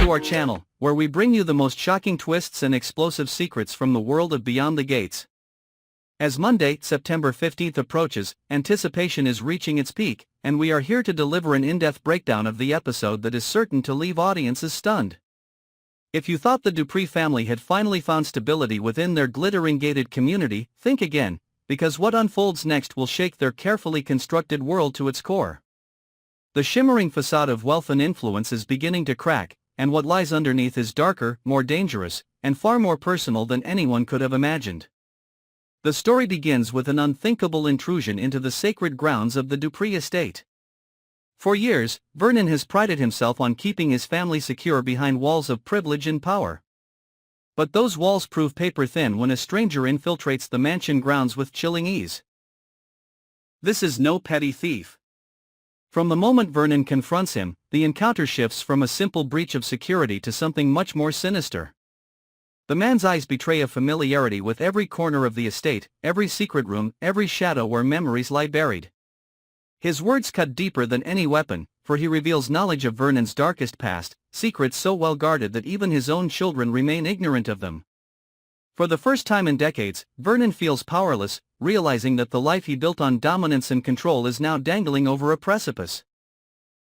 to our channel, where we bring you the most shocking twists and explosive secrets from the world of Beyond the Gates. As Monday, September 15th approaches, anticipation is reaching its peak, and we are here to deliver an in-depth breakdown of the episode that is certain to leave audiences stunned. If you thought the Dupree family had finally found stability within their glittering-gated community, think again, because what unfolds next will shake their carefully constructed world to its core. The shimmering facade of wealth and influence is beginning to crack, and what lies underneath is darker, more dangerous, and far more personal than anyone could have imagined. The story begins with an unthinkable intrusion into the sacred grounds of the Dupree estate. For years, Vernon has prided himself on keeping his family secure behind walls of privilege and power. But those walls prove paper-thin when a stranger infiltrates the mansion grounds with chilling ease. This is no petty thief. From the moment Vernon confronts him, the encounter shifts from a simple breach of security to something much more sinister. The man's eyes betray a familiarity with every corner of the estate, every secret room, every shadow where memories lie buried. His words cut deeper than any weapon, for he reveals knowledge of Vernon's darkest past, secrets so well guarded that even his own children remain ignorant of them. For the first time in decades, Vernon feels powerless, realizing that the life he built on dominance and control is now dangling over a precipice.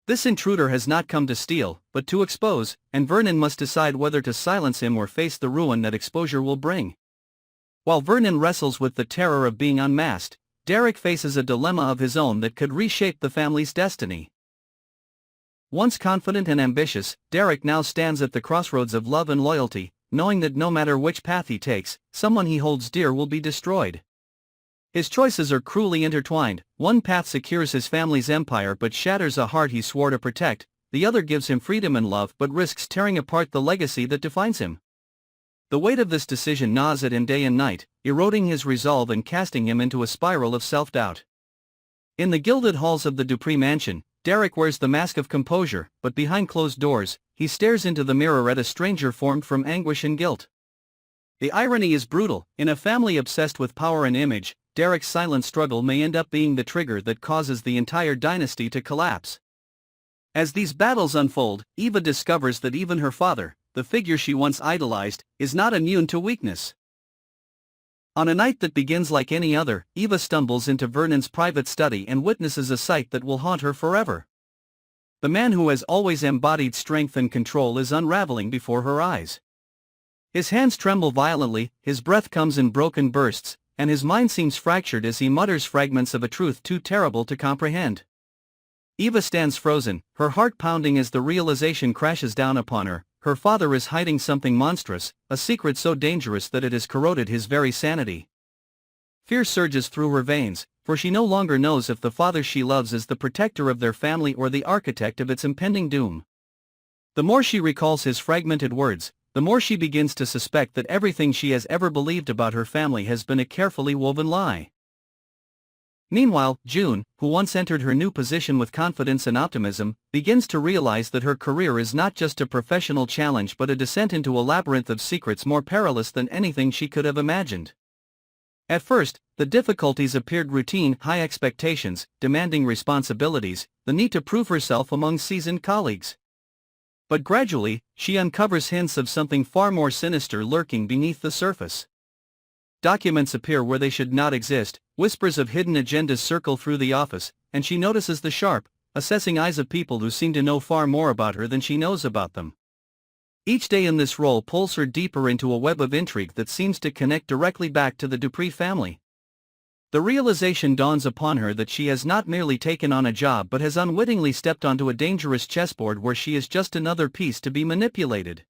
This intruder has not come to steal, but to expose, and Vernon must decide whether to silence him or face the ruin that exposure will bring. While Vernon wrestles with the terror of being unmasked, Derek faces a dilemma of his own that could reshape the family's destiny. Once confident and ambitious, Derek now stands at the crossroads of love and loyalty, knowing that no matter which path he takes, someone he holds dear will be destroyed. His choices are cruelly intertwined. One path secures his family's empire but shatters a heart he swore to protect, the other gives him freedom and love but risks tearing apart the legacy that defines him. The weight of this decision gnaws at him day and night, eroding his resolve and casting him into a spiral of self-doubt. In the gilded halls of the Dupree mansion, Derek wears the mask of composure, but behind closed doors, he stares into the mirror at a stranger formed from anguish and guilt. The irony is brutal. In a family obsessed with power and image, Derek's silent struggle may end up being the trigger that causes the entire dynasty to collapse. As these battles unfold, Eva discovers that even her father, the figure she once idolized, is not immune to weakness. On a night that begins like any other, Eva stumbles into Vernon's private study and witnesses a sight that will haunt her forever. The man who has always embodied strength and control is unraveling before her eyes. His hands tremble violently, his breath comes in broken bursts, and his mind seems fractured as he mutters fragments of a truth too terrible to comprehend. Eva stands frozen, her heart pounding as the realization crashes down upon her. Her father is hiding something monstrous, a secret so dangerous that it has corroded his very sanity. Fear surges through her veins, for she no longer knows if the father she loves is the protector of their family or the architect of its impending doom. The more she recalls his fragmented words, the more she begins to suspect that everything she has ever believed about her family has been a carefully woven lie. Meanwhile, June, who once entered her new position with confidence and optimism, begins to realize that her career is not just a professional challenge but a descent into a labyrinth of secrets more perilous than anything she could have imagined. At first, the difficulties appeared routine: high expectations, demanding responsibilities, the need to prove herself among seasoned colleagues. But gradually, she uncovers hints of something far more sinister lurking beneath the surface. Documents appear where they should not exist, whispers of hidden agendas circle through the office, and she notices the sharp, assessing eyes of people who seem to know far more about her than she knows about them. Each day in this role pulls her deeper into a web of intrigue that seems to connect directly back to the Dupree family. The realization dawns upon her that she has not merely taken on a job but has unwittingly stepped onto a dangerous chessboard where she is just another piece to be manipulated.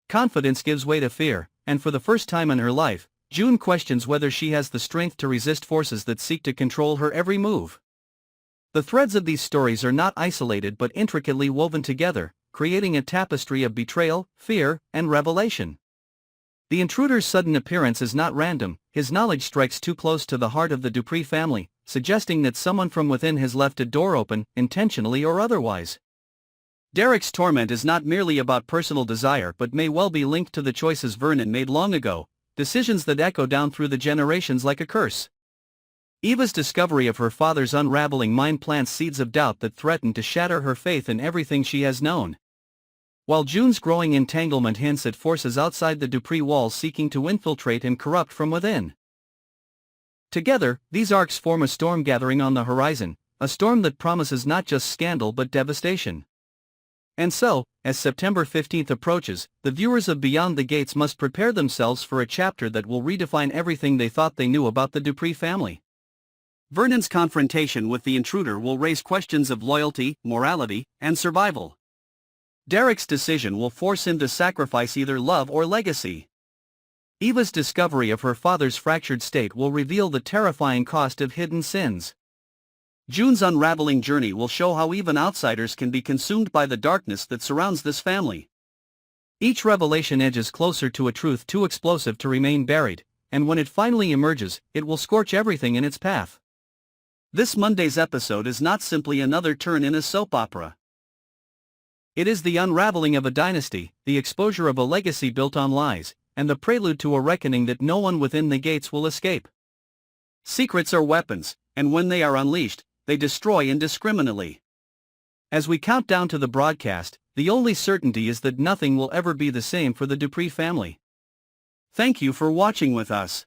Confidence gives way to fear, and for the first time in her life, June questions whether she has the strength to resist forces that seek to control her every move. The threads of these stories are not isolated but intricately woven together, creating a tapestry of betrayal, fear, and revelation. The intruder's sudden appearance is not random. His knowledge strikes too close to the heart of the Dupree family, suggesting that someone from within has left a door open, intentionally or otherwise. Derek's torment is not merely about personal desire but may well be linked to the choices Vernon made long ago, decisions that echo down through the generations like a curse. Eva's discovery of her father's unraveling mind plants seeds of doubt that threaten to shatter her faith in everything she has known. while June's growing entanglement hints at forces outside the Dupree walls seeking to infiltrate and corrupt from within. Together, these arcs form a storm gathering on the horizon, a storm that promises not just scandal but devastation. And so, as September 15th approaches, the viewers of Beyond the Gates must prepare themselves for a chapter that will redefine everything they thought they knew about the Dupree family. Vernon's confrontation with the intruder will raise questions of loyalty, morality, and survival. Derek's decision will force him to sacrifice either love or legacy. Eva's discovery of her father's fractured state will reveal the terrifying cost of hidden sins. June's unraveling journey will show how even outsiders can be consumed by the darkness that surrounds this family. Each revelation edges closer to a truth too explosive to remain buried, and when it finally emerges, it will scorch everything in its path. This Monday's episode is not simply another turn in a soap opera. It is the unraveling of a dynasty, the exposure of a legacy built on lies, and the prelude to a reckoning that no one within the gates will escape. Secrets are weapons, and when they are unleashed, they destroy indiscriminately. As we count down to the broadcast, the only certainty is that nothing will ever be the same for the Dupree family. Thank you for watching with us.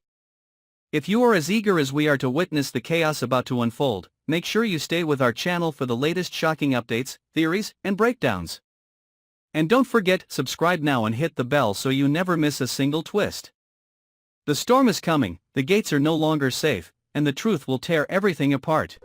If you are as eager as we are to witness the chaos about to unfold, make sure you stay with our channel for the latest shocking updates, theories, and breakdowns. And don't forget, subscribe now and hit the bell so you never miss a single twist. The storm is coming, the gates are no longer safe, and the truth will tear everything apart.